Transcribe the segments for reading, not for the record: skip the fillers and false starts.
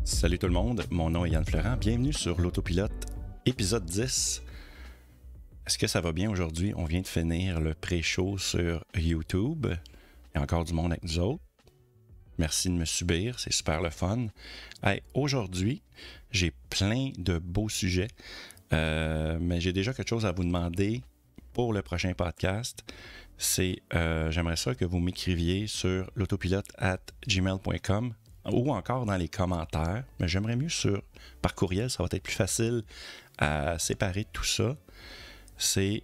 Salut tout le monde, mon nom est Yann Florent, bienvenue sur l'Autopilote, épisode 10. Est-ce que ça va bien aujourd'hui? On vient de finir le pré-show sur YouTube. Il y a encore du monde avec nous autres. Merci de me subir, c'est super le fun. Hey, aujourd'hui, j'ai plein de beaux sujets, mais j'ai déjà quelque chose à vous demander pour le prochain podcast. C'est, j'aimerais ça que vous m'écriviez sur l'autopilote@gmail.com ou encore dans les commentaires, mais j'aimerais mieux par courriel, ça va être plus facile à séparer tout ça. C'est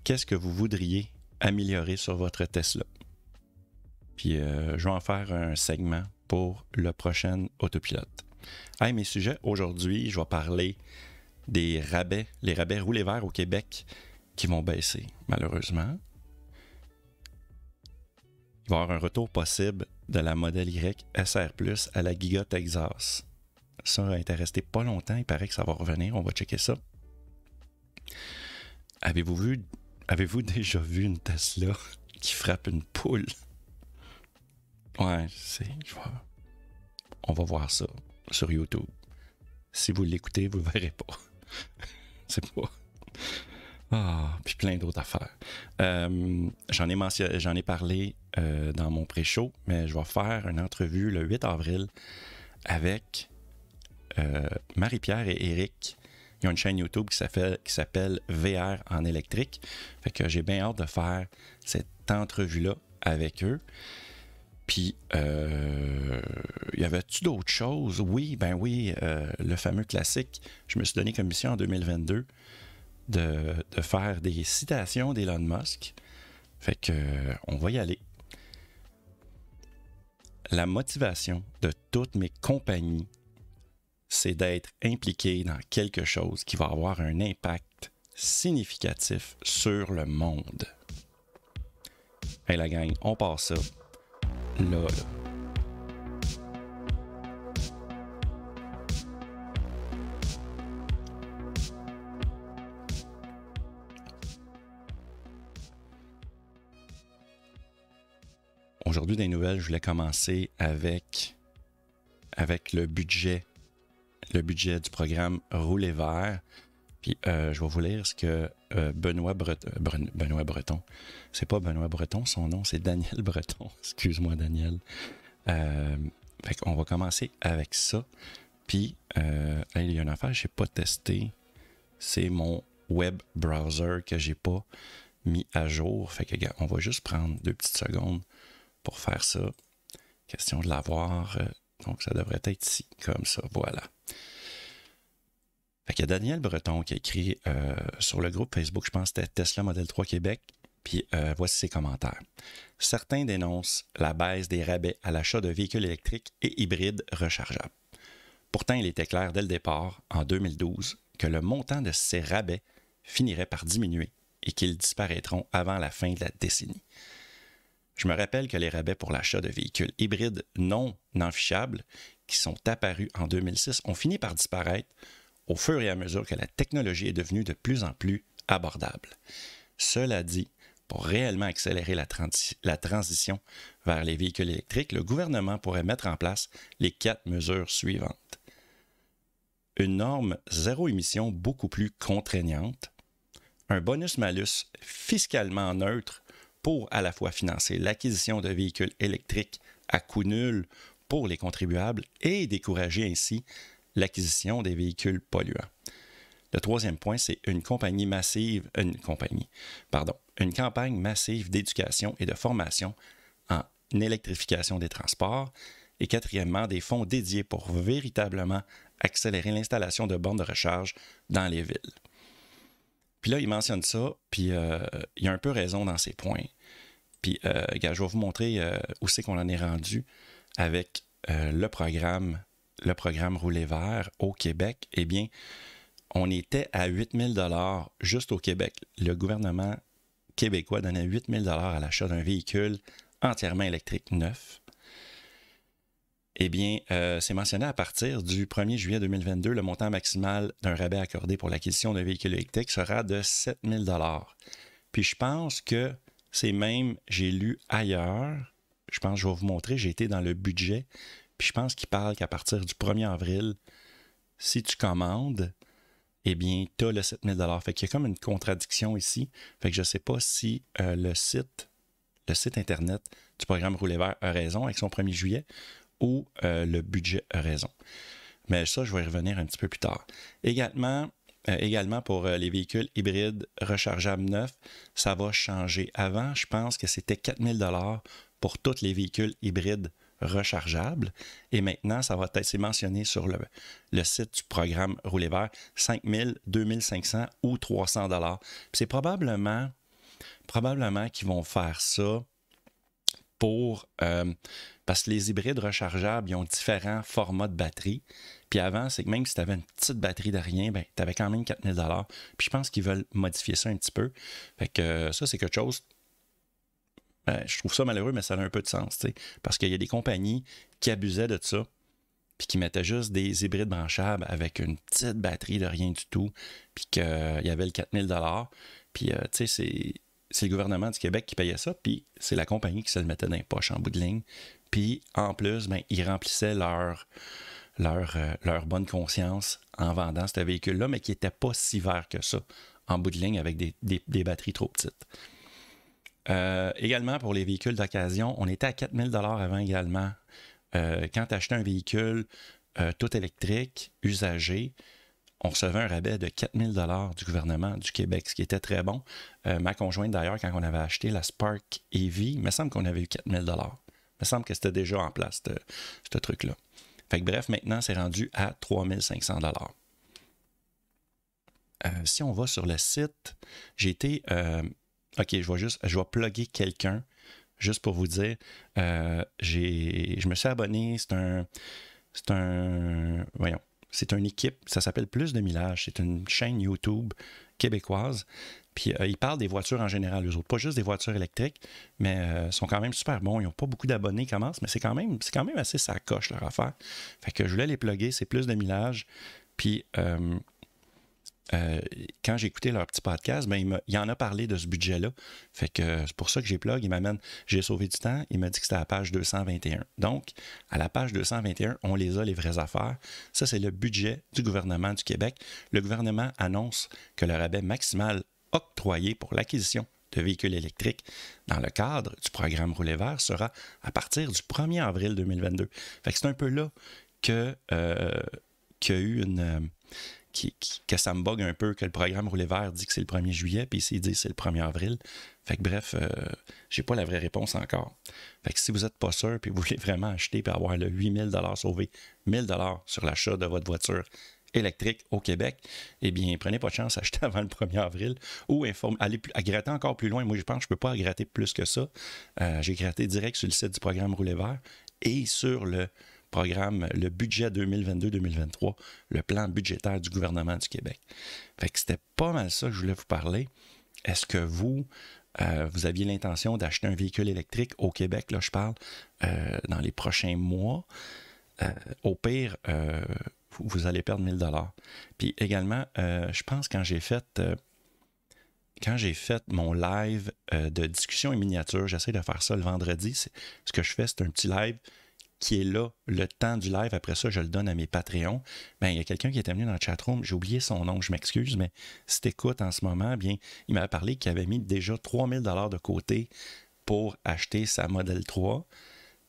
qu'est-ce que vous voudriez améliorer sur votre Tesla. Puis je vais en faire un segment pour le prochain Autopilote. Hey, mes sujets, aujourd'hui, je vais parler des rabais, les rabais roulés verts au Québec qui vont baisser, malheureusement. Il va y avoir un retour possible de la Model Y SR+, à la Giga Texas. Ça a été resté pas longtemps, il paraît que ça va revenir, on va checker ça. Avez-vous déjà vu une Tesla qui frappe une poule? Ouais, on va voir ça sur YouTube. Si vous l'écoutez, vous ne le verrez pas. C'est pas... puis plein d'autres affaires. J'en ai parlé dans mon pré-show, mais je vais faire une entrevue le 8 avril avec Marie-Pierre et Eric. Ils ont une chaîne YouTube qui s'appelle VR en électrique. Fait que j'ai bien hâte de faire cette entrevue-là avec eux. Puis, y avait-tu d'autres choses? Oui, le fameux classique. Je me suis donné comme mission en 2022 de faire des citations d'Elon Musk. Fait que on va y aller. La motivation de toutes mes compagnies, c'est d'être impliqué dans quelque chose qui va avoir un impact significatif sur le monde. Hey la gang, on part ça. Là. Aujourd'hui, des nouvelles, je voulais commencer avec le budget du programme Rouler vert. Puis je vais vous lire ce que Benoît Breton. C'est pas Benoît Breton, son nom, c'est Daniel Breton. Excuse-moi, Daniel. Fait qu'on va commencer avec ça. Puis, il y a une affaire que je n'ai pas testée. C'est mon web browser que j'ai pas mis à jour. Fait que, regarde, on va juste prendre 2 petites secondes pour faire ça. Question de l'avoir. Donc, ça devrait être ici, comme ça. Voilà. Fait qu'il y a Daniel Breton qui a écrit sur le groupe Facebook, je pense que c'était Tesla Model 3 Québec, puis voici ses commentaires. Certains dénoncent la baisse des rabais à l'achat de véhicules électriques et hybrides rechargeables. Pourtant, il était clair dès le départ, en 2012, que le montant de ces rabais finirait par diminuer et qu'ils disparaîtront avant la fin de la décennie. Je me rappelle que les rabais pour l'achat de véhicules hybrides non affichables, qui sont apparus en 2006, ont fini par disparaître au fur et à mesure que la technologie est devenue de plus en plus abordable. Cela dit, pour réellement accélérer la transition vers les véhicules électriques, le gouvernement pourrait mettre en place les 4 mesures suivantes. Une norme zéro émission beaucoup plus contraignante, un bonus-malus fiscalement neutre pour à la fois financer l'acquisition de véhicules électriques à coût nul pour les contribuables et décourager ainsi l'acquisition des véhicules polluants. Le 3e point, c'est une campagne massive d'éducation et de formation en électrification des transports. Et 4e, des fonds dédiés pour véritablement accélérer l'installation de bornes de recharge dans les villes. Puis là, il mentionne ça, puis il y a un peu raison dans ses points. Puis, je vais vous montrer où c'est qu'on en est rendu avec le programme Rouler vert au Québec. Eh bien, on était à 8 000 $ juste au Québec. Le gouvernement québécois donnait 8 000 $ à l'achat d'un véhicule entièrement électrique neuf. Eh bien, c'est mentionné à partir du 1er juillet 2022, le montant maximal d'un rabais accordé pour l'acquisition d'un véhicule électrique sera de 7 000 $. Puis je pense que c'est même, j'ai lu ailleurs, je pense que je vais vous montrer, j'ai été dans le budget, Puis je pense qu'il parle qu'à partir du 1er avril, si tu commandes, eh bien, tu as le 7 000 $. Fait qu'il y a comme une contradiction ici. Fait que je ne sais pas si le site Internet du programme Rouler Vert a raison avec son 1er juillet ou le budget a raison. Mais ça, je vais y revenir un petit peu plus tard. Également pour les véhicules hybrides rechargeables neufs, ça va changer. Avant, je pense que c'était 4 000 $ pour tous les véhicules hybrides rechargeables. Et maintenant, ça va être mentionné sur le site du programme Rouler Vert, 5 000, 2 500 ou 300 $. Puis c'est probablement qu'ils vont faire ça parce que les hybrides rechargeables, ils ont différents formats de batterie. Puis avant, c'est que même si tu avais une petite batterie de rien, ben, tu avais quand même 4 000 $. Puis je pense qu'ils veulent modifier ça un petit peu. Fait que ça, c'est quelque chose... je trouve ça malheureux, mais ça a un peu de sens, tu sais. Parce qu'il y a des compagnies qui abusaient de ça, puis qui mettaient juste des hybrides branchables avec une petite batterie de rien du tout, puis qu'il y avait le 4 000 $. Puis, tu sais, c'est le gouvernement du Québec qui payait ça, puis c'est la compagnie qui se le mettait dans les poches en bout de ligne. Puis, en plus, ben, ils remplissaient leur bonne conscience en vendant ce véhicule-là, mais qui n'était pas si vert que ça, en bout de ligne, avec des batteries trop petites. Également, pour les véhicules d'occasion, on était à 4 000 $ avant également. Quand tu achetais un véhicule tout électrique, usagé, on recevait un rabais de 4 000 $ du gouvernement du Québec, ce qui était très bon. Ma conjointe, d'ailleurs, quand on avait acheté la Spark EV, il me semble qu'on avait eu 4 000 $. Il me semble que c'était déjà en place, ce truc-là. Fait que bref, maintenant, c'est rendu à 3 500 $. Si on va sur le site, j'ai été... OK, je vais plugger quelqu'un, juste pour vous dire. Je me suis abonné, c'est une équipe, ça s'appelle Plus de Millage. C'est une chaîne YouTube québécoise. Puis ils parlent des voitures en général, eux autres. Pas juste des voitures électriques, mais ils sont quand même super bons. Ils n'ont pas beaucoup d'abonnés, commencent, mais c'est quand même assez sacoche leur affaire. Fait que je voulais les plugger, c'est Plus de Millage. Puis quand j'ai écouté leur petit podcast, ben, il en a parlé de ce budget-là. Fait que c'est pour ça que j'ai plug. Il m'amène, j'ai sauvé du temps. Il m'a dit que c'était à la page 221. Donc, à la page 221, on les a, les vraies affaires. Ça, c'est le budget du gouvernement du Québec. Le gouvernement annonce que le rabais maximal octroyé pour l'acquisition de véhicules électriques dans le cadre du programme Rouler Vert sera à partir du 1er avril 2022. Fait que c'est un peu là qu'il y a eu que ça me bug un peu, que le programme Rouler Vert dit que c'est le 1er juillet, puis ici, il dit que c'est le 1er avril. Fait que bref, j'ai pas la vraie réponse encore. Fait que si vous n'êtes pas sûr, puis vous voulez vraiment acheter et avoir le 8 000 $ sauvé, 1 000 $ sur l'achat de votre voiture électrique au Québec, eh bien, prenez pas de chance, achetez avant le 1er avril ou allez à gratter encore plus loin. Moi, je pense que je ne peux pas gratter plus que ça. J'ai gratté direct sur le site du programme Rouler Vert et sur le programme, le budget 2022-2023, le plan budgétaire du gouvernement du Québec. Fait que c'était pas mal ça que je voulais vous parler. Est-ce que vous aviez l'intention d'acheter un véhicule électrique au Québec, là je parle, dans les prochains mois? Au pire, vous allez perdre 1 000 $. Puis également, je pense quand j'ai fait mon live de discussion et miniature, j'essaie de faire ça le vendredi. Ce que je fais, c'est un petit live qui est là, le temps du live. Après ça, je le donne à mes Patreons. Ben, il y a quelqu'un qui était venu dans le chatroom, j'ai oublié son nom, je m'excuse, mais si tu écoutes en ce moment, bien, il m'avait parlé qu'il avait mis déjà 3 000 $ de côté pour acheter sa Model 3.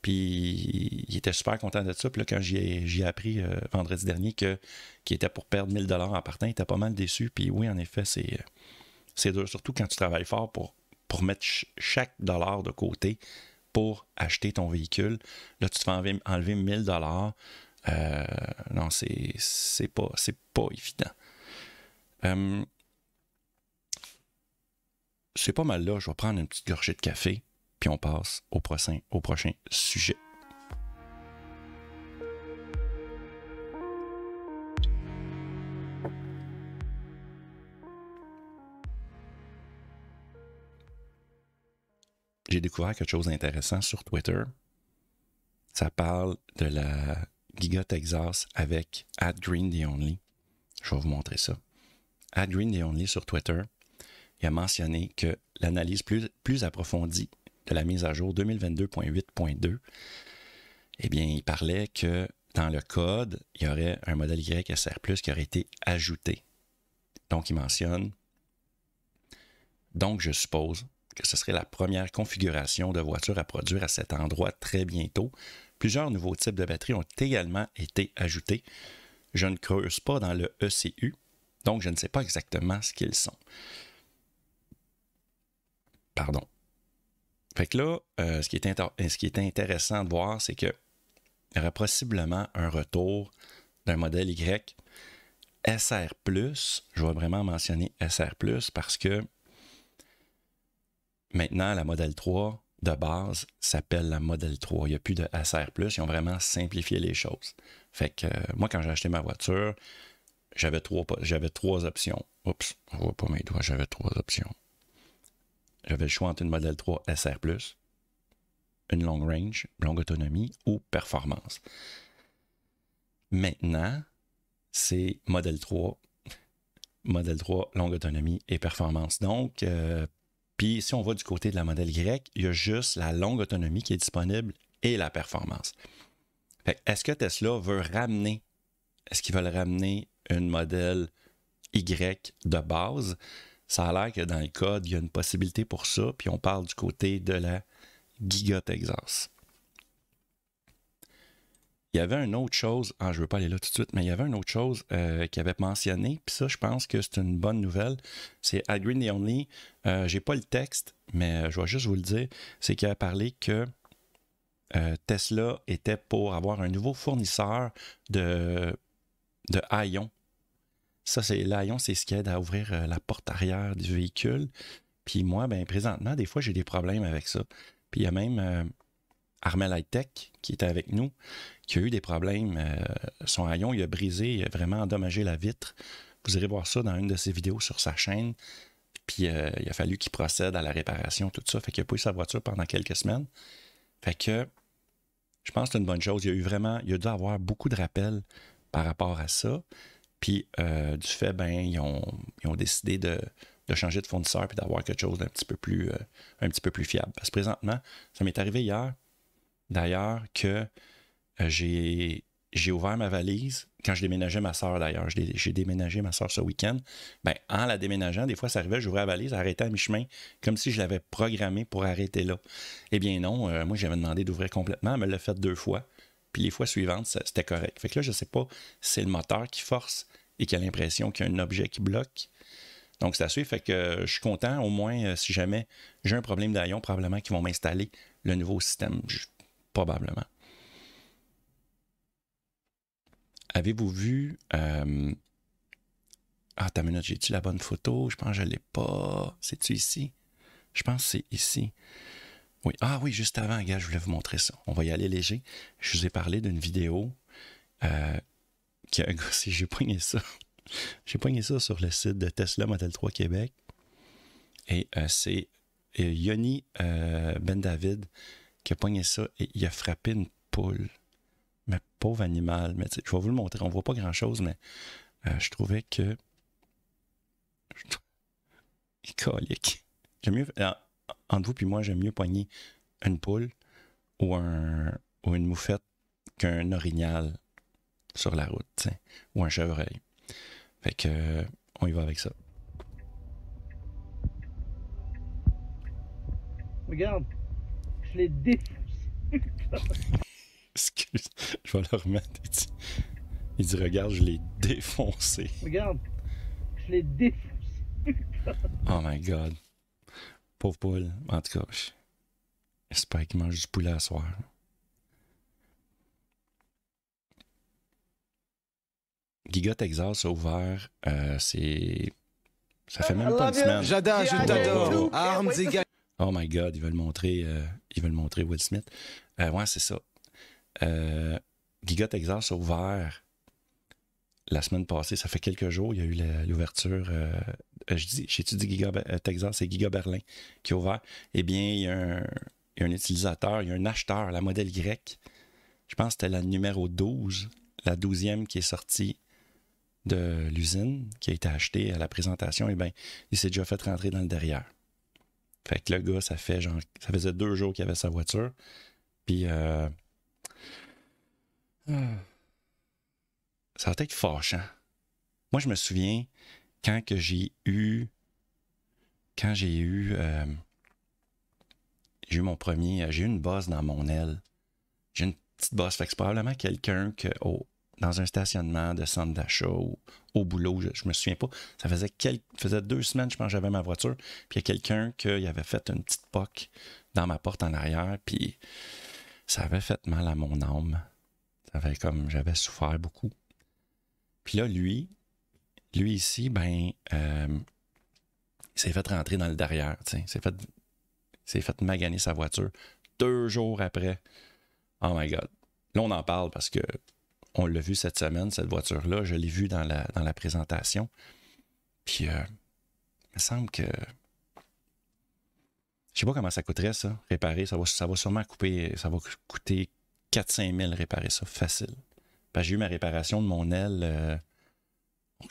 Puis il était super content de ça. Puis là, quand j'ai appris vendredi dernier qu'il était pour perdre 1 000 $ en partant, il était pas mal déçu. Puis oui, en effet, c'est dur, surtout quand tu travailles fort pour mettre chaque dollar de côté pour acheter ton véhicule. Là, tu te fais enlever 1 000 $. Non, c'est pas évident. C'est pas mal là. Je vais prendre une petite gorgée de café, puis on passe au prochain sujet. J'ai découvert quelque chose d'intéressant sur Twitter. Ça parle de la Giga Texas avec @GreenTheOnly. Je vais vous montrer ça. @GreenTheOnly sur Twitter, il a mentionné que l'analyse plus approfondie de la mise à jour 2022.8.2, eh bien, il parlait que dans le code, il y aurait un modèle Y SR+, qui aurait été ajouté. Donc, il mentionne, donc je suppose que ce serait la première configuration de voiture à produire à cet endroit très bientôt. Plusieurs nouveaux types de batteries ont également été ajoutés. Je ne creuse pas dans le ECU, donc je ne sais pas exactement ce qu'ils sont. Pardon. Fait que là, ce qui est intéressant de voir, c'est qu'il y aurait possiblement un retour d'un modèle Y SR+. Je vais vraiment mentionner SR+, parce que maintenant, la Model 3 de base s'appelle la Model 3. Il n'y a plus de SR+. Ils ont vraiment simplifié les choses. Fait que moi, quand j'ai acheté ma voiture, j'avais trois options. Oups, on ne voit pas mes doigts, j'avais trois options. J'avais le choix entre une Model 3 SR+, une long range, longue autonomie ou performance. Maintenant, c'est Model 3, longue autonomie et performance. Donc, puis si on va du côté de la Model Y, il y a juste la longue autonomie qui est disponible et la performance. Est-ce que Tesla veut ramener, est-ce qu'ils veulent ramener une Model Y de base? Ça a l'air que dans le code, il y a une possibilité pour ça, puis on parle du côté de la Giga Texas. Il y avait une autre chose, je ne veux pas aller là tout de suite, mais il y avait une autre chose qu'il avait mentionné, puis ça, je pense que c'est une bonne nouvelle. C'est Agree the Only. Je n'ai pas le texte, mais je vais juste vous le dire. C'est qu'il a parlé que Tesla était pour avoir un nouveau fournisseur de haillons. Ça, l'haillon, c'est ce qui aide à ouvrir la porte arrière du véhicule. Puis moi, ben présentement, des fois, j'ai des problèmes avec ça. Puis il y a même Armel High-Tech, qui était avec nous, qui a eu des problèmes. Son haillon, il a brisé, il a vraiment endommagé la vitre. Vous irez voir ça dans une de ses vidéos sur sa chaîne. Puis il a fallu qu'il procède à la réparation, tout ça. Fait qu'il a pas eu sa voiture pendant quelques semaines. Fait que je pense que c'est une bonne chose. Il a dû avoir beaucoup de rappels par rapport à ça. Puis du fait, ben, ils ont décidé de changer de fournisseur puis d'avoir quelque chose d'un petit peu plus fiable. Parce que présentement, ça m'est arrivé hier, d'ailleurs, que j'ai ouvert ma valise quand je déménageais ma soeur, d'ailleurs. J'ai déménagé ma soeur ce week-end. Ben, en la déménageant, des fois, ça arrivait, j'ouvrais la valise, elle arrêtait à mi-chemin, comme si je l'avais programmée pour arrêter là. Eh bien non, moi, j'avais demandé d'ouvrir complètement. Elle me l'a fait 2 fois. Puis les fois suivantes, c'était correct. Fait que là, je ne sais pas si c'est le moteur qui force et qui a l'impression qu'il y a un objet qui bloque. Donc, c'est à suivre. Fait que je suis content. Au moins, si jamais j'ai un problème d'haillon, probablement qu'ils vont m'installer le nouveau système. Probablement. Avez-vous vu... t'as une minute, j'ai-tu la bonne photo? Je pense que je ne l'ai pas. C'est-tu ici? Je pense que c'est ici. Oui. Ah oui, juste avant, gars, je voulais vous montrer ça. On va y aller léger. Je vous ai parlé d'une vidéo qui a un gars, si j'ai pogné ça. J'ai pogné ça sur le site de Tesla Model 3 Québec. Et c'est Yoni Ben David qui a pogné ça et il a frappé une poule. Mais pauvre animal. Mais je vais vous le montrer. On ne voit pas grand-chose, mais je trouvais que... Colique. J'aime mieux... Entre vous et moi, j'aime mieux pogner une poule ou une moufette qu'un orignal sur la route, t'sais, ou un chevreuil. Fait que on y va avec ça. Regarde, je l'ai défoncé. Excuse, je vais le remettre. Il dit regarde, je l'ai défoncé. Regarde, je l'ai défoncé. Oh my god. Pauvre poule. En tout cas, j'espère qu'il mange du poulet à soir. Giga Texas a ouvert, ça fait même pas une semaine. J'adore, je t'adore. Armes égales. Oh my god, ils veulent montrer Will Smith. Ouais, c'est ça. Giga Texas a ouvert la semaine passée, ça fait quelques jours, il y a eu l'ouverture. J'ai-tu dit Giga Texas, c'est Giga Berlin qui a ouvert. Eh bien, il y a un utilisateur, il y a un acheteur, la modèle Y. Je pense que c'était la numéro 12, la 12e qui est sortie de l'usine, qui a été achetée à la présentation. Eh bien, il s'est déjà fait rentrer dans le derrière. Fait que le gars, ça faisait 2 jours qu'il avait sa voiture. Puis, Ça va être fâchant. Moi, je me souviens quand j'ai eu mon premier, j'ai eu une bosse dans mon aile. J'ai une petite bosse, fait que c'est probablement quelqu'un dans un stationnement de centre d'achat ou au boulot, je me souviens pas. Ça faisait 2 semaines, je pense, que j'avais ma voiture, puis il y a quelqu'un qui avait fait une petite poque dans ma porte en arrière, puis ça avait fait mal à mon âme. J'avais souffert beaucoup. Puis là, lui ici, il s'est fait rentrer dans le derrière, tu sais. Il s'est fait maganer sa voiture 2 jours après. Oh my God. Là, on en parle parce que on l'a vu cette semaine, cette voiture-là. Je l'ai vue dans la présentation. Puis, il me semble que... Je sais pas comment ça coûterait, ça, réparer. Ça va sûrement coûter 4-5 000 réparer ça, facile. Parce que j'ai eu ma réparation de mon aile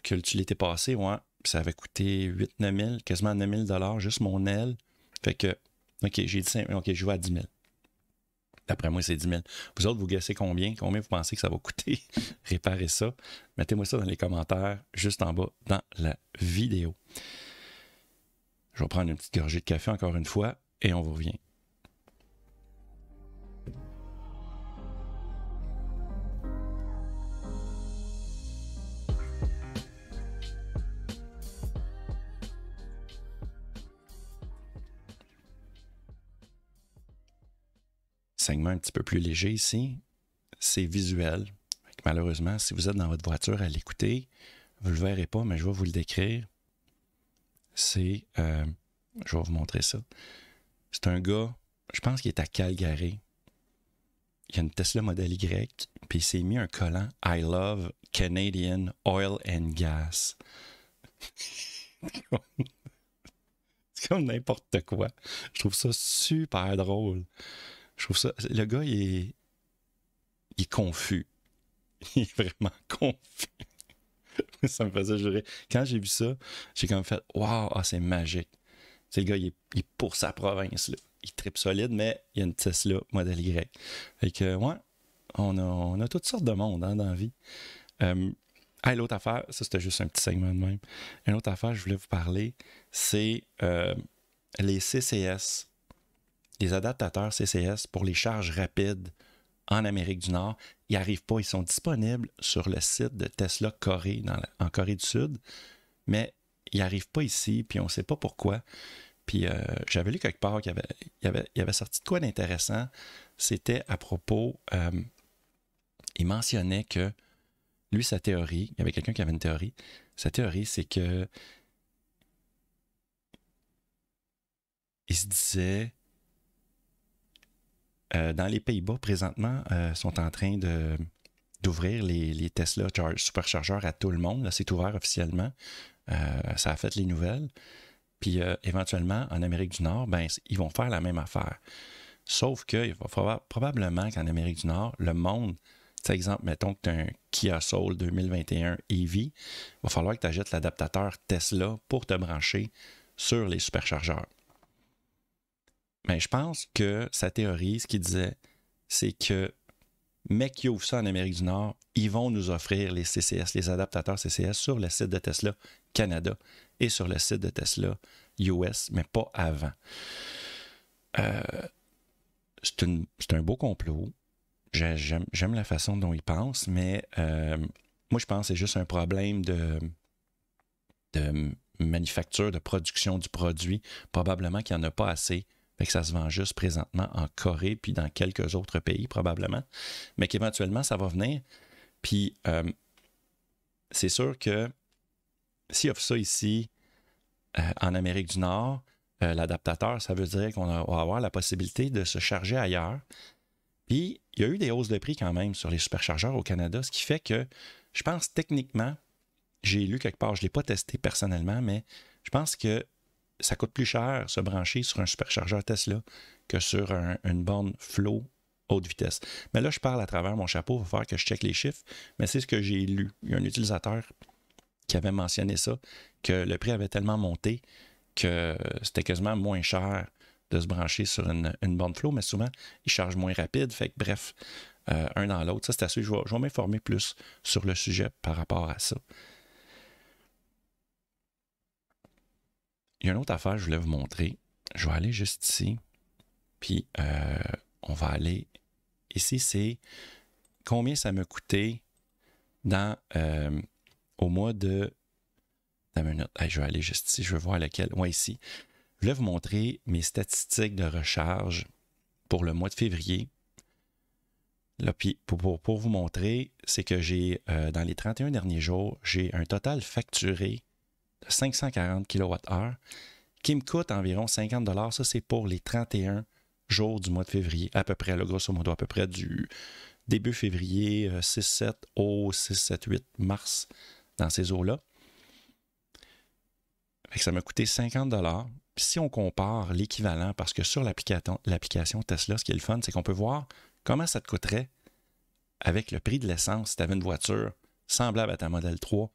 que l'été passé, ouais. Puis ça avait coûté 8-9 000, quasiment 9 000 juste mon aile. Fait que, OK, j'ai dit, OK, je vais à 10 000. D'après moi, c'est 10 000. Vous autres, vous guessez combien? Combien vous pensez que ça va coûter réparer ça? Mettez-moi ça dans les commentaires, juste en bas, dans la vidéo. Je vais prendre une petite gorgée de café encore une fois, et on vous revient. Segment un petit peu plus léger ici, c'est visuel. Malheureusement, si vous êtes dans votre voiture à l'écouter, vous ne le verrez pas, mais je vais vous le décrire. Je vais vous montrer ça. C'est un gars, je pense qu'il est à Calgary. Il y a une Tesla Model Y, puis il s'est mis un collant « I love Canadian oil and gas ». C'est comme n'importe quoi. Je trouve ça super drôle. Je trouve ça... Le gars, il est confus. Il est vraiment confus. Ça me faisait jurer. Quand j'ai vu ça, j'ai comme fait « Wow, c'est magique ». C'est le gars, il est pour sa province, là. Il tripe solide, mais il y a une Tesla Model Y. Fait que, ouais, on a toutes sortes de monde dans la vie. L'autre affaire, ça c'était juste un petit segment de même. Une autre affaire, je voulais vous parler, c'est les CCS, les adaptateurs CCS pour les charges rapides en Amérique du Nord. Ils n'arrivent pas, ils sont disponibles sur le site de Tesla Corée, en Corée du Sud, mais ils n'arrivent pas ici, puis on ne sait pas pourquoi. Puis j'avais lu quelque part qu'il y avait sorti de quoi d'intéressant. C'était à propos, il mentionnait que lui, sa théorie, il y avait quelqu'un qui avait une théorie. Sa théorie, c'est que il se disait dans les Pays-Bas, présentement, sont en train d'ouvrir les Tesla superchargeurs à tout le monde. Là, c'est ouvert officiellement. Ça a fait les nouvelles. Puis éventuellement, en Amérique du Nord, ils vont faire la même affaire. Sauf qu'il va falloir probablement qu'en Amérique du Nord, le monde, par exemple, mettons que tu as un Kia Soul 2021 EV, il va falloir que tu achètes l'adaptateur Tesla pour te brancher sur les superchargeurs. Mais je pense que sa théorie, ce qu'il disait, c'est que mec qui ouvre ça en Amérique du Nord, ils vont nous offrir les CCS, les adaptateurs CCS sur le site de Tesla Canada et sur le site de Tesla US, mais pas avant. C'est un beau complot. J'aime la façon dont ils pensent, mais moi, je pense que c'est juste un problème de manufacture, de production du produit. Probablement qu'il n'y en a pas assez. Fait que ça se vend juste présentement en Corée puis dans quelques autres pays, probablement. Mais qu'éventuellement, ça va venir. Puis, c'est sûr que s'il offre ça ici, en Amérique du Nord, l'adaptateur, ça veut dire qu'on va avoir la possibilité de se charger ailleurs. Puis, il y a eu des hausses de prix quand même sur les superchargeurs au Canada, ce qui fait que, je pense techniquement, j'ai lu quelque part, je ne l'ai pas testé personnellement, mais je pense que ça coûte plus cher se brancher sur un superchargeur Tesla que sur une borne Flow haute vitesse. Mais là, je parle à travers mon chapeau, il va falloir que je check les chiffres, mais c'est ce que j'ai lu. Il y a un utilisateur qui avait mentionné ça, que le prix avait tellement monté que c'était quasiment moins cher de se brancher sur une borne Flow, mais souvent, il charge moins rapide. Fait que bref, un dans l'autre. Ça, c'est assez. Je vais m'informer plus sur le sujet par rapport à ça. Il y a une autre affaire que je voulais vous montrer. Je vais aller juste ici. Puis, on va aller... Ici, c'est combien ça m'a coûté au mois de... Une minute. Hey, je vais aller juste ici. Je vais voir lequel. Ouais, ici. Je voulais vous montrer mes statistiques de recharge pour le mois de février. Là, puis, pour vous montrer, c'est que j'ai, dans les 31 derniers jours, j'ai un total facturé de 540 kWh qui me coûte environ 50 $. Ça, c'est pour les 31 jours du mois de février, à peu près, là, grosso modo, à peu près du début février, 6-7 au 6-7-8 mars, dans ces eaux-là. Fait que ça m'a coûté 50 $. Puis si on compare l'équivalent, parce que sur l'application Tesla, ce qui est le fun, c'est qu'on peut voir comment ça te coûterait avec le prix de l'essence si tu avais une voiture semblable à ta Model 3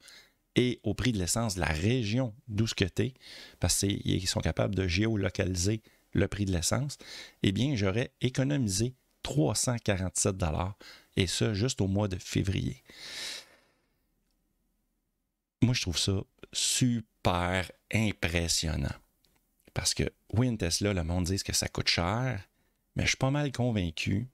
et au prix de l'essence de la région d'où ce que tu es, parce qu'ils sont capables de géolocaliser le prix de l'essence, eh bien, j'aurais économisé 347 $, et ça juste au mois de février. Moi, je trouve ça super impressionnant. Parce que, oui, une Tesla, le monde dit que ça coûte cher, mais je suis pas mal convaincu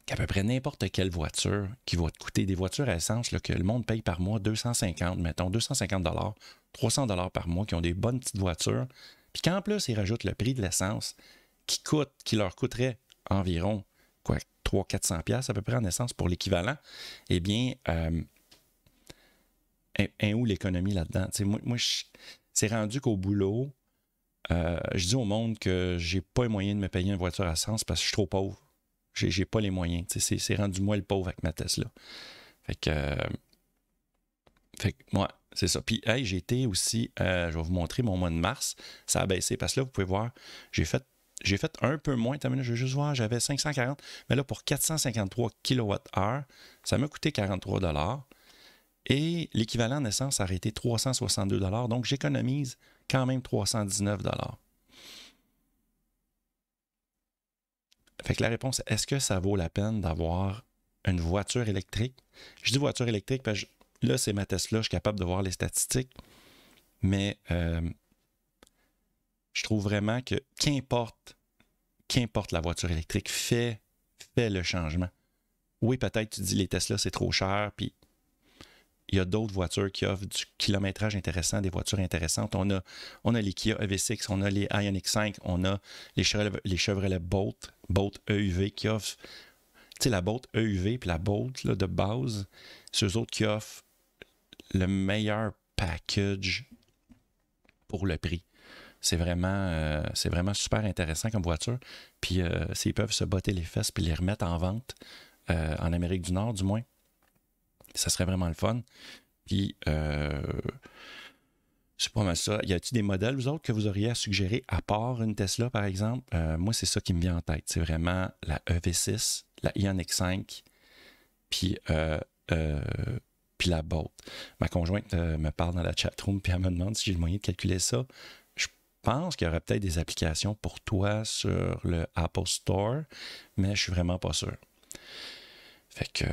qu'à peu près n'importe quelle voiture qui va te coûter, des voitures à essence là, que le monde paye par mois 250, mettons 250 $, 300 $ par mois, qui ont des bonnes petites voitures, puis qu'en plus, ils rajoutent le prix de l'essence qui leur coûterait environ 300-400 $ à peu près en essence pour l'équivalent, eh bien, où l'économie là-dedans? Moi c'est rendu qu'au boulot, je dis au monde que j'ai pas les moyens de me payer une voiture à essence parce que je suis trop pauvre. J'ai pas les moyens. C'est rendu moi le pauvre avec ma Tesla. Fait que ouais, c'est ça. Puis, hey, j'ai été aussi, je vais vous montrer mon mois de mars. Ça a baissé parce que là, vous pouvez voir, j'ai fait un peu moins. Je vais juste voir, j'avais 540. Mais là, pour 453 kWh, ça m'a coûté 43 $. Et l'équivalent en essence aurait été 362 $. Donc, j'économise quand même 319 $. Fait que la réponse, est-ce que ça vaut la peine d'avoir une voiture électrique? Je dis voiture électrique parce que là, c'est ma Tesla, je suis capable de voir les statistiques. Mais je trouve vraiment que qu'importe la voiture électrique, fais le changement. Oui, peut-être tu dis les Tesla, c'est trop cher, puis il y a d'autres voitures qui offrent du kilométrage intéressant, des voitures intéressantes. On a les Kia EV6, on a les Ioniq 5, on a les Chevrolet Bolt EUV qui offrent, tu sais, la Bolt EUV puis la Bolt là, de base, c'est eux autres qui offrent le meilleur package pour le prix. C'est vraiment super intéressant comme voiture. Puis s'ils peuvent se botter les fesses puis les remettre en vente, en Amérique du Nord du moins, ça serait vraiment le fun. Puis, c'est pas mal ça. Y a-t-il des modèles, vous autres, que vous auriez à suggérer, à part une Tesla, par exemple? Moi, c'est ça qui me vient en tête. C'est vraiment la EV6, la Ioniq 5, puis la Bolt. Ma conjointe me parle dans la chatroom, puis elle me demande si j'ai le moyen de calculer ça. Je pense qu'il y aurait peut-être des applications pour toi sur le Apple Store, mais je suis vraiment pas sûr. Fait que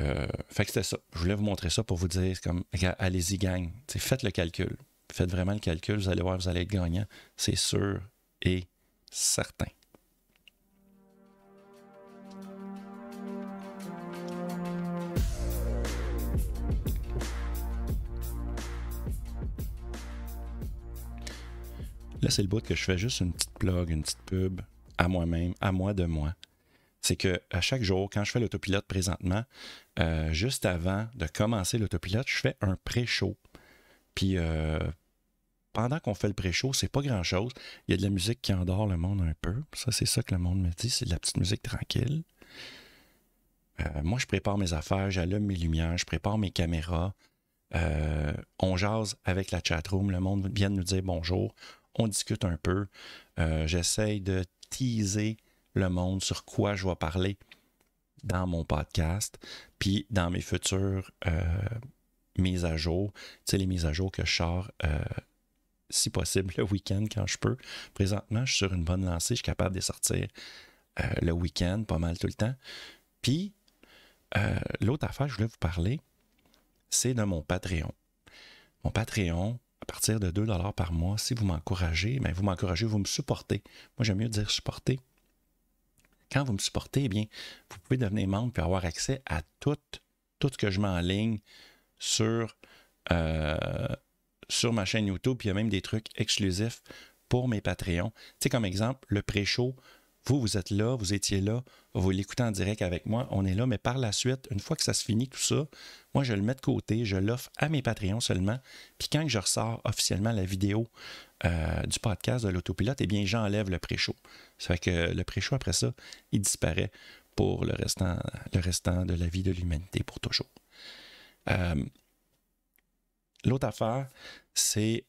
c'était ça. Je voulais vous montrer ça pour vous dire, c'est comme, allez-y, gang. T'sais, faites le calcul. Faites vraiment le calcul. Vous allez voir, vous allez être gagnant. C'est sûr et certain. Là, c'est le bout que je fais juste une petite plug, une petite pub à moi-même, à moi de moi. C'est qu'à chaque jour, quand je fais l'autopilote présentement, juste avant de commencer l'autopilote, je fais un pré-show. Puis pendant qu'on fait le pré-show, c'est pas grand-chose. Il y a de la musique qui endort le monde un peu. Ça, c'est ça que le monde me dit, c'est de la petite musique tranquille. Moi, je prépare mes affaires, j'allume mes lumières, je prépare mes caméras. On jase avec la chatroom, le monde vient de nous dire bonjour. On discute un peu. J'essaye de teaser le monde sur quoi je vais parler dans mon podcast, puis dans mes futures mises à jour. Tu sais, les mises à jour que je sors, si possible, le week-end quand je peux. Présentement, je suis sur une bonne lancée, je suis capable de sortir le week-end, pas mal tout le temps. Puis, l'autre affaire que je voulais vous parler, c'est de mon Patreon. Mon Patreon, à partir de 2 $ par mois, si vous m'encouragez, bien, vous m'encouragez, vous me supportez. Moi, j'aime mieux dire supporter. Quand vous me supportez, eh bien, vous pouvez devenir membre et avoir accès à tout ce que je mets en ligne sur ma chaîne YouTube. Puis il y a même des trucs exclusifs pour mes Patreons. Tu sais, comme exemple, le pré-show. Vous êtes là, vous étiez là, vous l'écoutez en direct avec moi, on est là, mais par la suite, une fois que ça se finit, tout ça, moi, je le mets de côté, je l'offre à mes Patreons seulement, puis quand je ressors officiellement la vidéo du podcast de l'autopilote, eh bien, j'enlève le pré-show. Ça fait que le pré-show, après ça, il disparaît pour le restant de la vie de l'humanité, pour toujours. L'autre affaire, c'est...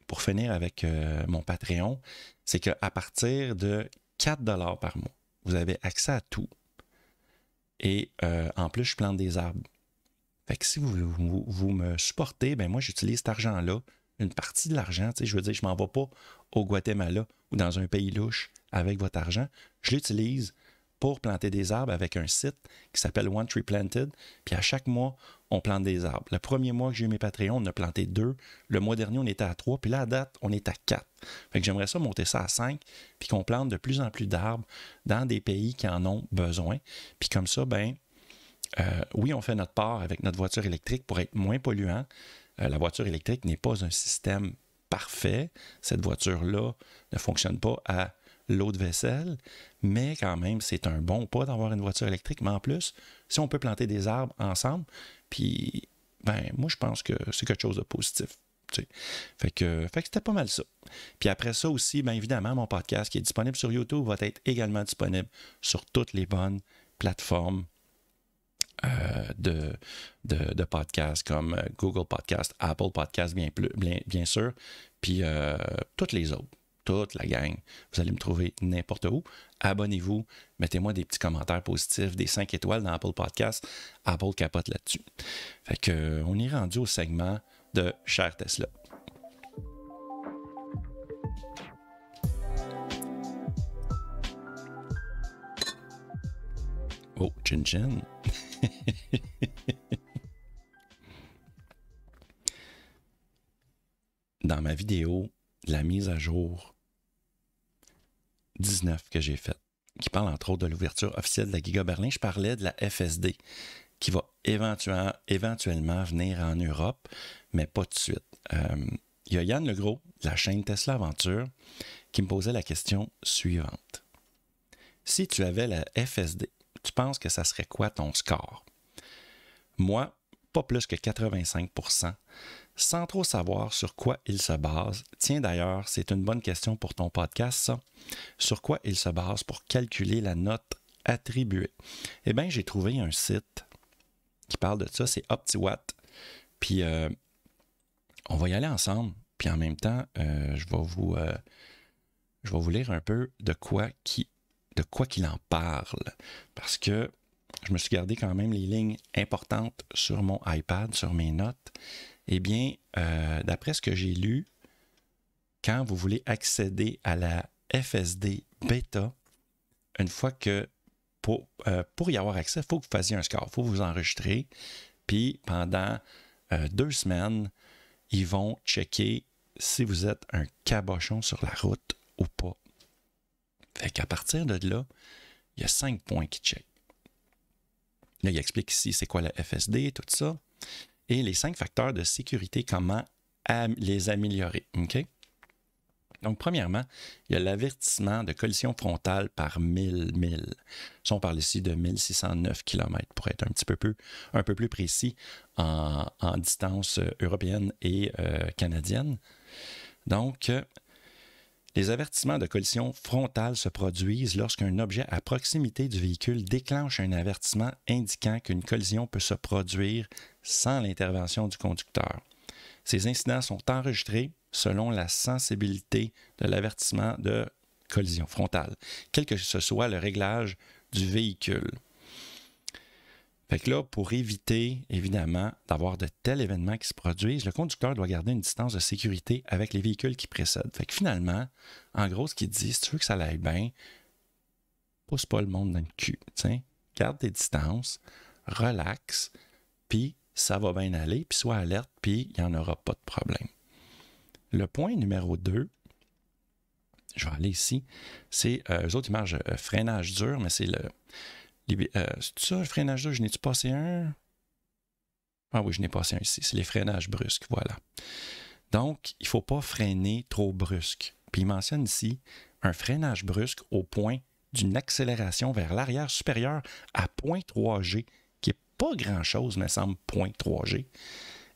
pour finir avec mon Patreon, c'est qu'à partir de 4 $ par mois, vous avez accès à tout. Et en plus, je plante des arbres. Fait que si vous me supportez, ben moi, j'utilise cet argent-là, une partie de l'argent, je veux dire, je ne m'en vais pas au Guatemala ou dans un pays louche avec votre argent. Je l'utilise pour planter des arbres avec un site qui s'appelle One Tree Planted. Puis à chaque mois, on plante des arbres. Le premier mois que j'ai eu mes Patreons, on a planté 2. Le mois dernier, on était à 3. Puis là, à date, on est à 4. Fait que j'aimerais ça monter ça à 5, puis qu'on plante de plus en plus d'arbres dans des pays qui en ont besoin. Puis comme ça, ben, oui, on fait notre part avec notre voiture électrique pour être moins polluant. La voiture électrique n'est pas un système parfait. Cette voiture-là ne fonctionne pas à l'eau de vaisselle, mais quand même, c'est un bon pas d'avoir une voiture électrique. Mais en plus, si on peut planter des arbres ensemble, puis, ben, moi, je pense que c'est quelque chose de positif. Tu sais. Fait que c'était pas mal ça. Puis après ça aussi, bien évidemment, mon podcast qui est disponible sur YouTube va être également disponible sur toutes les bonnes plateformes de podcasts comme Google Podcast, Apple Podcast, bien sûr, puis toutes les autres. Toute la gang. Vous allez me trouver n'importe où. Abonnez-vous. Mettez-moi des petits commentaires positifs, des 5 étoiles dans Apple Podcast. Apple capote là-dessus. Fait que, on est rendu au segment de Cher Tesla. Oh, chin-chin. Dans ma vidéo, la mise à jour 19 que j'ai faite, qui parle entre autres de l'ouverture officielle de la Giga Berlin, je parlais de la FSD, qui va éventuellement venir en Europe, mais pas tout de suite. Il y a Yann Legros, de la chaîne Tesla Aventure, qui me posait la question suivante. Si tu avais la FSD, tu penses que ça serait quoi ton score? Moi, pas plus que 85%, sans trop savoir sur quoi il se base. Tiens d'ailleurs, c'est une bonne question pour ton podcast, ça. Sur quoi il se base pour calculer la note attribuée? Eh bien, j'ai trouvé un site qui parle de ça, c'est OptiWatt. Puis, on va y aller ensemble. Puis en même temps, je vais vous lire un peu de quoi qu'il en parle. Parce que je me suis gardé quand même les lignes importantes sur mon iPad, sur mes notes. Eh bien, d'après ce que j'ai lu, quand vous voulez accéder à la FSD Beta, une fois que pour y avoir accès, il faut que vous fassiez un score, il faut vous enregistrer. Puis pendant 2 semaines, ils vont checker si vous êtes un cabochon sur la route ou pas. Fait qu'à partir de là, il y a 5 points qui checkent. Là, il explique ici c'est quoi la FSD, tout ça. Et les 5 facteurs de sécurité, comment les améliorer. OK? Donc, premièrement, il y a l'avertissement de collision frontale par 1000 milles. Ça, on parle ici de 1609 km pour être un peu plus précis en distance européenne et canadienne. Donc, les avertissements de collision frontale se produisent lorsqu'un objet à proximité du véhicule déclenche un avertissement indiquant qu'une collision peut se produire sans l'intervention du conducteur. Ces incidents sont enregistrés selon la sensibilité de l'avertissement de collision frontale, quel que ce soit le réglage du véhicule. Fait que là, pour éviter, évidemment, d'avoir de tels événements qui se produisent, le conducteur doit garder une distance de sécurité avec les véhicules qui précèdent. Fait que finalement, en gros, ce qu'il dit, si tu veux que ça aille bien, pousse pas le monde dans le cul. T'sais. garde tes distances, relax, puis ça va bien aller, puis sois alerte, puis il n'y en aura pas de problème. Le point numéro 2, je vais aller ici, c'est, eux autres, ils marchent freinage dur, mais c'est c'est ça, le freinage dur, je n'ai-tu passé un? Ah oui, je n'ai passé un ici, c'est les freinages brusques, voilà. Donc, il ne faut pas freiner trop brusque. Puis il mentionne ici un freinage brusque au point d'une accélération vers l'arrière supérieure à 0.3 G, qui n'est pas grand-chose, mais semble 0.3 G,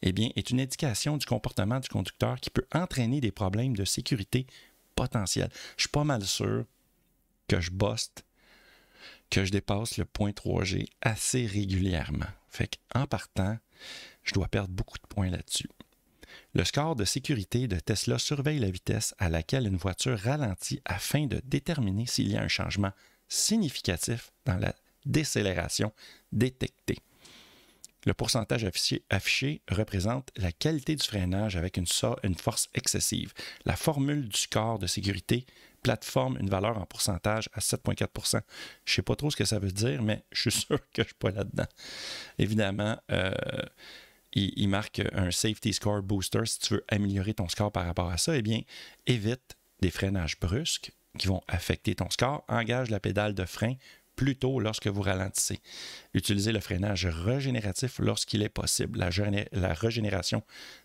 eh bien, est une indication du comportement du conducteur qui peut entraîner des problèmes de sécurité potentiels. Je suis pas mal sûr que je buste, que je dépasse le 0.3 G assez régulièrement. Fait qu'en partant, je dois perdre beaucoup de points là-dessus. Le score de sécurité de Tesla surveille la vitesse à laquelle une voiture ralentit afin de déterminer s'il y a un changement significatif dans la décélération détectée. Le pourcentage affiché représente la qualité du freinage avec une force excessive. La formule du score de sécurité plateforme une valeur en pourcentage à 7,4 %. Je ne sais pas trop ce que ça veut dire, mais je suis sûr que je ne suis pas là-dedans. Évidemment, il marque un Safety Score Booster. Si tu veux améliorer ton score par rapport à ça, eh bien, évite des freinages brusques qui vont affecter ton score. Engage la pédale de frein plus tôt lorsque vous ralentissez. Utilisez le freinage régénératif lorsqu'il est possible. La régénération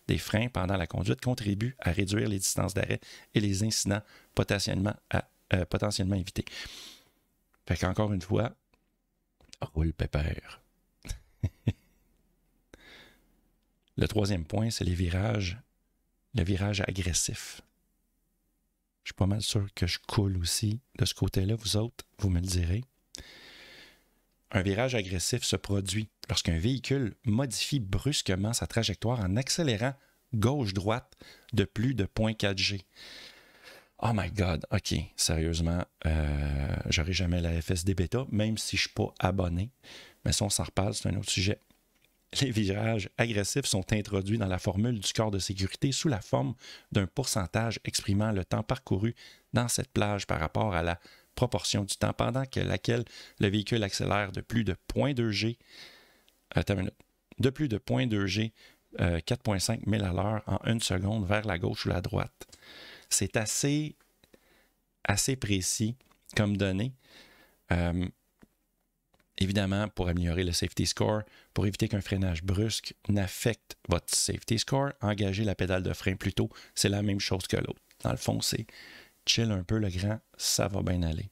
des freins pendant la conduite contribue à réduire les distances d'arrêt et les incidents potentiellement évités. Fait qu'encore une fois, roule pépère. Le troisième point, c'est le virage agressif. Je suis pas mal sûr que je coule aussi de ce côté-là. Vous autres, vous me le direz. Un virage agressif se produit lorsqu'un véhicule modifie brusquement sa trajectoire en accélérant gauche-droite de plus de 0.4 G. Oh my God, OK, sérieusement, j'aurai jamais la FSD Beta, même si je ne suis pas abonné. Mais ça, on s'en reparle, c'est un autre sujet. Les virages agressifs sont introduits dans la formule du score de sécurité sous la forme d'un pourcentage exprimant le temps parcouru dans cette plage par rapport à la proportion du temps pendant laquelle le véhicule accélère de plus de 0.2 G, de plus de 0.2 G, 4,5 000 à l'heure en 1 seconde vers la gauche ou la droite. C'est assez précis comme données. Évidemment, pour améliorer le safety score, pour éviter qu'un freinage brusque n'affecte votre safety score, engagez la pédale de frein plus tôt. C'est la même chose que l'autre. Dans le fond, c'est chill un peu le grand, ça va bien aller.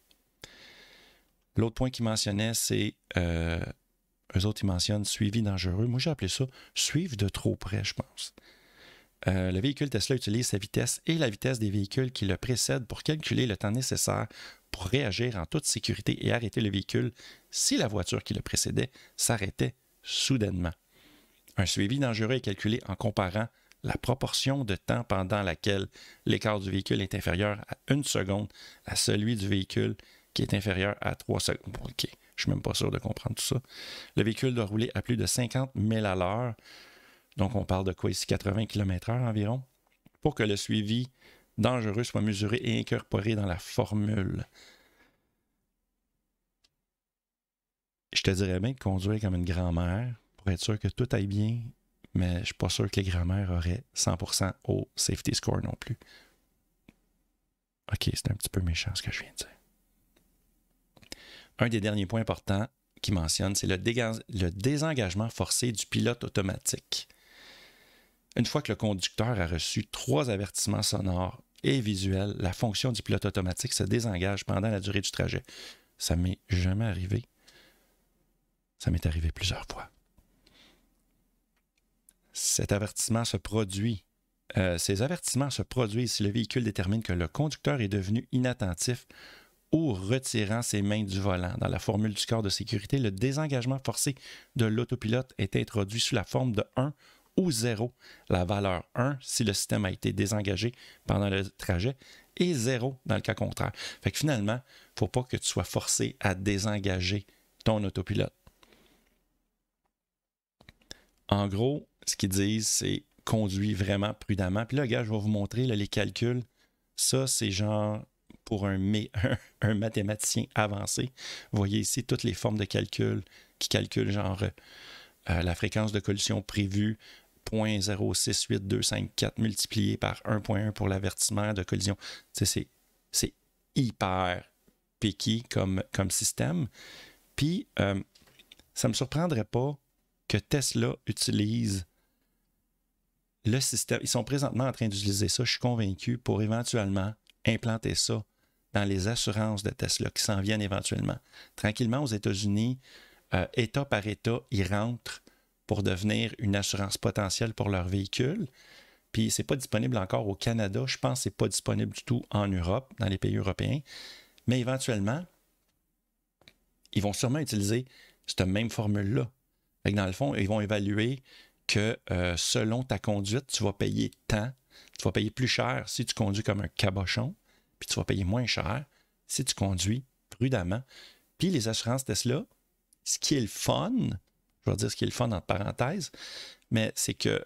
L'autre point qu'il mentionnait, c'est eux autres, ils mentionnent suivi dangereux. Moi, j'ai appelé ça suivre de trop près, je pense. Le véhicule Tesla utilise sa vitesse et la vitesse des véhicules qui le précèdent pour calculer le temps nécessaire pour réagir en toute sécurité et arrêter le véhicule si la voiture qui le précédait s'arrêtait soudainement. Un suivi dangereux est calculé en comparant la proportion de temps pendant laquelle l'écart du véhicule est inférieur à 1 seconde à celui du véhicule qui est inférieur à 3 secondes. Bon, OK, je ne suis même pas sûr de comprendre tout ça. Le véhicule doit rouler à plus de 50 000 à l'heure. Donc, on parle de quoi ici? 80 km/h environ, pour que le suivi dangereux soit mesuré et incorporé dans la formule. Je te dirais bien de conduire comme une grand-mère pour être sûr que tout aille bien, mais je ne suis pas sûr que les grand-mères auraient 100% au safety score non plus. OK, c'est un petit peu méchant ce que je viens de dire. Un des derniers points importants qu'il mentionne, c'est le désengagement forcé du pilote automatique. Une fois que le conducteur a reçu 3 avertissements sonores et visuels, la fonction du pilote automatique se désengage pendant la durée du trajet. Ça m'est jamais arrivé. Ça m'est arrivé plusieurs fois. Ces avertissements se produisent si le véhicule détermine que le conducteur est devenu inattentif ou retirant ses mains du volant. Dans la formule du score de sécurité, le désengagement forcé de l'autopilote est introduit sous la forme de 1 ou 0, la valeur 1 si le système a été désengagé pendant le trajet et 0 dans le cas contraire. Fait que finalement, il ne faut pas que tu sois forcé à désengager ton autopilote. En gros, ce qu'ils disent, c'est conduis vraiment prudemment. Puis là, gars, je vais vous montrer là, les calculs. Ça, c'est genre pour un mathématicien avancé. Vous voyez ici toutes les formes de calcul qui calculent genre la fréquence de collision prévue, 0.068254 multiplié par 1.1 pour l'avertissement de collision. C'est hyper picky comme système. Puis, ça ne me surprendrait pas que Tesla utilise le système. Ils sont présentement en train d'utiliser ça, je suis convaincu, pour éventuellement implanter ça dans les assurances de Tesla qui s'en viennent éventuellement. Tranquillement, aux États-Unis, État par État, ils rentrent pour devenir une assurance potentielle pour leur véhicule. Puis, ce n'est pas disponible encore au Canada. Je pense que ce n'est pas disponible du tout en Europe, dans les pays européens. Mais éventuellement, ils vont sûrement utiliser cette même formule-là. Fait que dans le fond, ils vont évaluer que selon ta conduite, tu vas payer tant. Tu vas payer plus cher si tu conduis comme un cabochon, puis tu vas payer moins cher si tu conduis prudemment. Puis les assurances Tesla, ce qui est le fun, je vais dire ce qui est le fun entre parenthèses, mais c'est que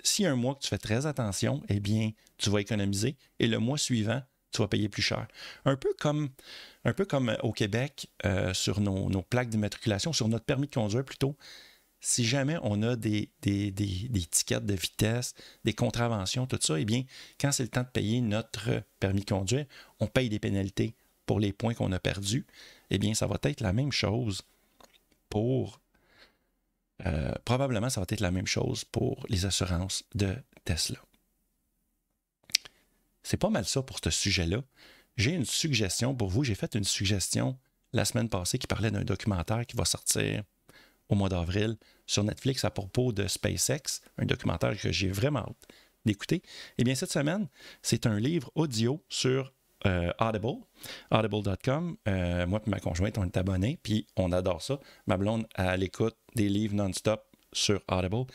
si un mois que tu fais très attention, eh bien, tu vas économiser et le mois suivant, tu vas payer plus cher. Un peu comme au Québec, sur nos plaques d'immatriculation, sur notre permis de conduire plutôt, si jamais on a des tickets de vitesse, des contraventions, tout ça, eh bien, quand c'est le temps de payer notre permis de conduire, on paye des pénalités pour les points qu'on a perdus. Eh bien, ça va être la même chose pour... probablement, ça va être la même chose pour les assurances de Tesla. C'est pas mal ça pour ce sujet-là. J'ai une suggestion pour vous. J'ai fait une suggestion la semaine passée qui parlait d'un documentaire qui va sortir au mois d'avril sur Netflix à propos de SpaceX, un documentaire que j'ai vraiment hâte d'écouter. Eh bien, cette semaine, c'est un livre audio sur Audible, audible.com. Moi et ma conjointe, on est abonnés, puis on adore ça. Ma blonde, elle écoute des livres non-stop sur Audible.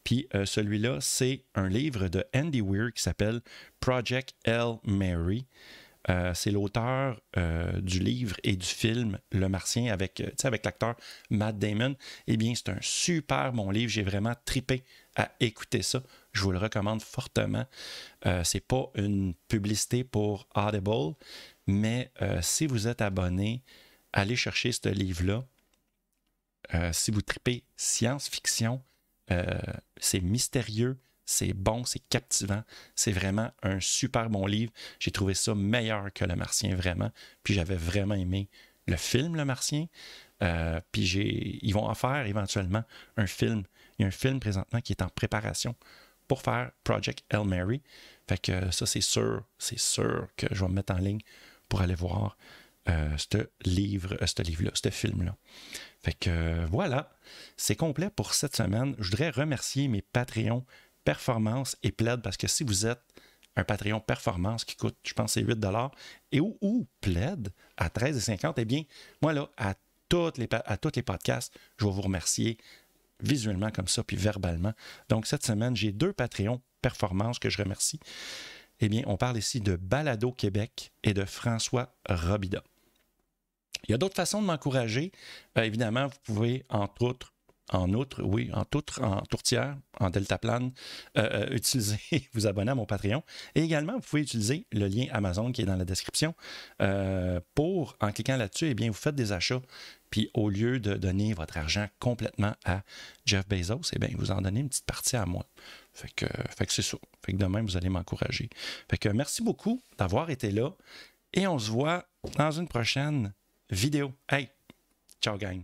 Puis celui-là, c'est un livre de Andy Weir qui s'appelle Project Hail Mary. C'est l'auteur du livre et du film Le Martien avec l'acteur Matt Damon. Eh bien, c'est un super bon livre. J'ai vraiment trippé à écouter ça. Je vous le recommande fortement. C'est pas une publicité pour Audible, mais si vous êtes abonné, allez chercher ce livre-là. Si vous trippez science-fiction, c'est mystérieux, c'est bon, c'est captivant. C'est vraiment un super bon livre. J'ai trouvé ça meilleur que Le Martien, vraiment. Puis j'avais vraiment aimé le film Le Martien. Puis ils vont en faire éventuellement un film. Il y a un film présentement qui est en préparation pour faire Project Hail Mary. Fait que ça, c'est sûr que je vais me mettre en ligne pour aller voir ce livre-là, ce film-là. Fait que voilà, c'est complet pour cette semaine. Je voudrais remercier mes Patreons Performance et Plaid, parce que si vous êtes un Patreon Performance qui coûte, je pense, c'est 8$, et ou Plaid à 13,50$, eh bien, moi, là, à tous les podcasts, je vais vous remercier visuellement comme ça, puis verbalement. Donc, cette semaine, j'ai 2 Patreons Performance que je remercie. Eh bien, on parle ici de Balado Québec et de François Robida. Il y a d'autres façons de m'encourager. Évidemment, vous pouvez, en tourtière, en deltaplane, vous abonner à mon Patreon. Et également, vous pouvez utiliser le lien Amazon qui est dans la description. En cliquant là-dessus, eh bien, vous faites des achats. Puis au lieu de donner votre argent complètement à Jeff Bezos, eh bien, vous en donnez une petite partie à moi. Fait que c'est ça. Fait que demain, vous allez m'encourager. Fait que merci beaucoup d'avoir été là. Et on se voit dans une prochaine vidéo. Hey, ciao gang!